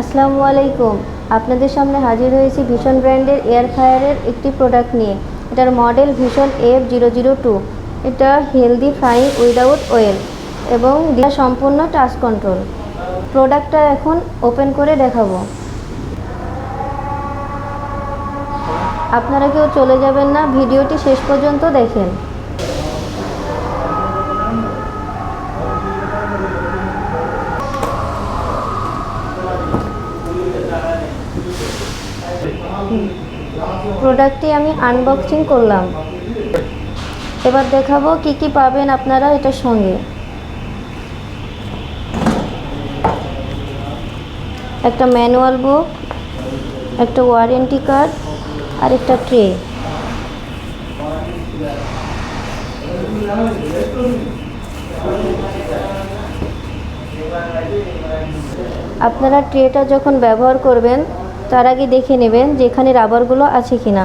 আসসালামু আলাইকুম। আপনাদের সামনে হাজির হয়েছি ভীষণ ব্র্যান্ডের এয়ার ফ্রায়ারের একটি প্রোডাক্ট নিয়ে। এটার মডেল ভীষণ F002। এটা হেলদি ফ্রাইং উইদাউট অয়েল এবং সম্পূর্ণ টাচ কন্ট্রোল। প্রোডাক্টটা এখন ওপেন করে দেখাবো। আপনারা কেউ চলে যাবেন না, ভিডিওটি শেষ পর্যন্ত দেখেন। প্রোডাক্টটি আমি আনবক্সিং করলাম। এবার দেখাবো কি কি পাবেন আপনারা এটার সঙ্গে। একটা ম্যানুয়াল বুক, একটা ওয়ারেন্টি কার্ড আর একটা ট্রে। আপনারা ট্রেটা যখন ব্যবহার করবেন তার আগে দেখে নেবেন যে এখানে রাবারগুলো আছে কিনা।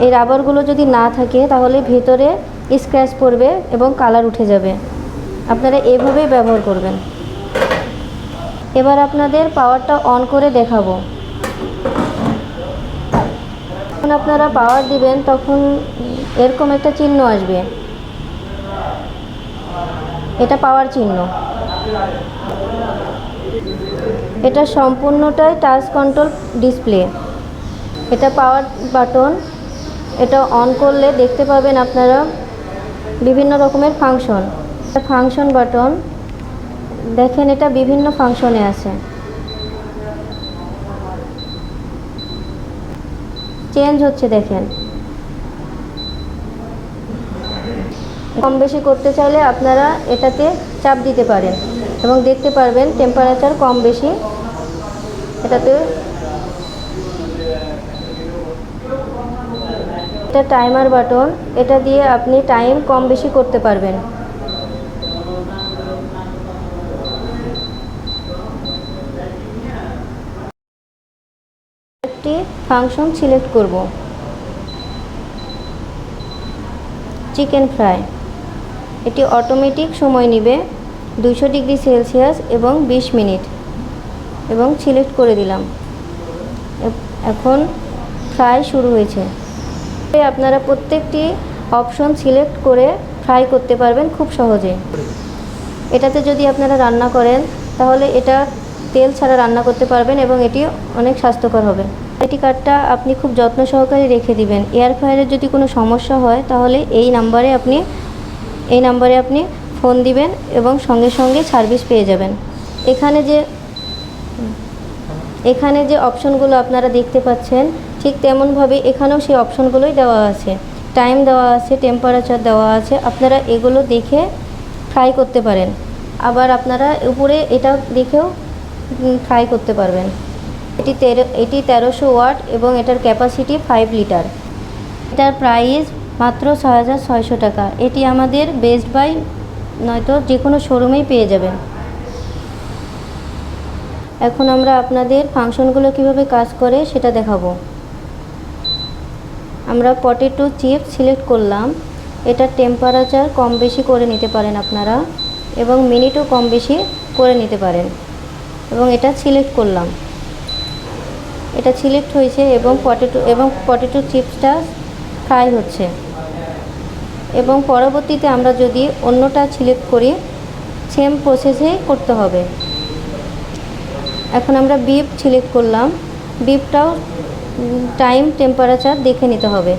এই রাবারগুলো যদি না থাকে তাহলে ভেতরে স্ক্র্যাচ পড়বে এবং কালার উঠে যাবে। আপনারা এভাবেই ব্যবহার করবেন। এবার আপনাদের পাওয়ারটা অন করে দেখাবো। যখন আপনারা পাওয়ার দিবেন তখন এরকম একটা চিহ্ন আসবে, এটা পাওয়ার চিহ্ন। এটা সম্পূর্ণটাই টাচ কন্ট্রোল ডিসপ্লে। এটা পাওয়ার বাটন। এটা অন করলে দেখতে পাবেন আপনারা বিভিন্ন রকমের ফাংশন বাটন। দেখেন এটা বিভিন্ন ফাংশনে আছে। চেঞ্জ হচ্ছে দেখেন। কম বেশি করতে চাইলে আপনারা এটাতে চাপ দিতে পারেন এবং দেখতে পারবেন টেম্পারেচার কম বেশি এটাতে। এটা টাইমার বাটন। এটা দিয়ে আপনি টাইম কম বেশি করতে পারবেন। একটি ফাংশন সিলেক্ট করব, চিকেন ফ্রাই। এটি অটোমেটিক সময় নেবে 200 ডিগ্রি সেলসিয়াস এবং 20 মিনিট, এবং সিলেক্ট করে দিলাম। এখন ফ্রাই শুরু হয়েছে। আপনারা প্রত্যেকটি অপশন সিলেক্ট করে ফ্রাই করতে পারবেন খুব সহজে। এটাতে যদি আপনারা রান্না করেন তাহলে এটা তেল ছাড়া রান্না করতে পারবেন এবং এটি অনেক স্বাস্থ্যকর হবে। ওয়ারেন্টি কার্ডটা আপনি খুব যত্ন সহকারে রেখে দিবেন। এয়ার ফ্রায়ারের যদি কোনো সমস্যা হয় তাহলে এই নাম্বারে আপনি ফোন দিবেন এবং সঙ্গে সঙ্গে সার্ভিস পেয়ে যাবেন। এখানে যে অপশনগুলো আপনারা দেখতে পাচ্ছেন ঠিক তেমনভাবে এখানেও সেই অপশনগুলোই দেওয়া আছে। টাইম দেওয়া আছে, টেম্পারেচার দেওয়া আছে। আপনারা এগুলো দেখে ফ্রাই করতে পারেন। আবার আপনারা উপরে এটা দেখেও ফ্রাই করতে পারবেন। এটি 1300 ওয়াট এবং এটার ক্যাপাসিটি 5 লিটার। এটার প্রাইস মাত্র 6600 টাকা। এটি আমাদের বেস্ট বাই নয়তো যে কোনো শোরুমেই পেয়ে যাবেন। এখন আমরা আপনাদের ফাংশনগুলো কিভাবে কাজ করে সেটা দেখাবো। আমরা পটেটো চিপস সিলেক্ট করলাম। এটা টেম্পারেচার কম বেশি করে নিতে পারেন আপনারা এবং মিনিটও কম বেশি করে নিতে পারেন। এবং এটা সিলেক্ট করলাম। এটা সিলেক্ট হয়েছে এবং পটেটো চিপসটা ফ্রাই হচ্ছে। এবং পরবর্তীতে আমরা যদি অন্যটা সিলেক্ট করি সেম প্রসেসে করতে হবে। এখন আমরা বিফ সিলেক্ট করলাম। বিফটাও টাইম টেম্পারেচার দেখে নিতে হবে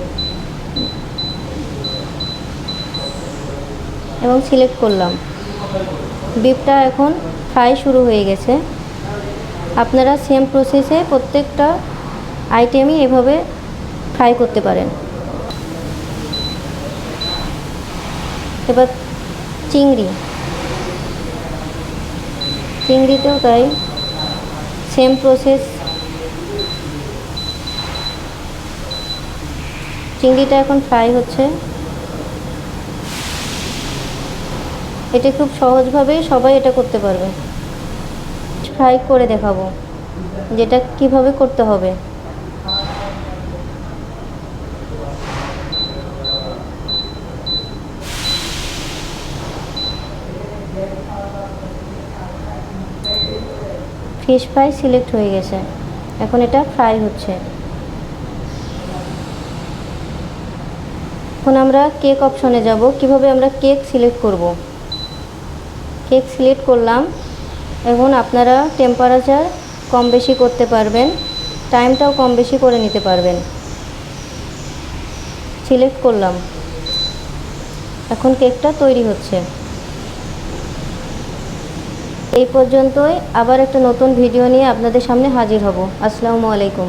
এবং সিলেক্ট করলাম। বিফটা এখন ফ্রাই শুরু হয়ে গেছে। আপনারা সেম প্রসেসে প্রত্যেকটা আইটেমই এভাবে ফ্রাই করতে পারেন। এবার চিংড়িতেও তাই সেম প্রসেস। চিংড়িটা এখন ফ্রাই হচ্ছে। এটা খুব সহজভাবে সবাই এটা করতে পারবে। ফ্রাই করে দেখাবো যেটা কিভাবে করতে হবে। ফিশ ফ্রাই সিলেক্ট হয়ে গেছে। এখন এটা ফ্রাই হচ্ছে। এখন আমরা কেক অপশনে যাব। কিভাবে আমরা কেক সিলেক্ট করব। কেক সিলেক্ট করলাম। এখন আপনারা টেম্পারেচার কম বেশি করতে পারবেন, টাইমটাও কম বেশি করে নিতে পারবেন। সিলেক্ট করলাম। এখন কেকটা তৈরি হচ্ছে। এই পর্যন্তই। আবার একটা নতুন ভিডিও নিয়ে আপনাদের সামনে হাজির হব। আসসালামু আলাইকুম।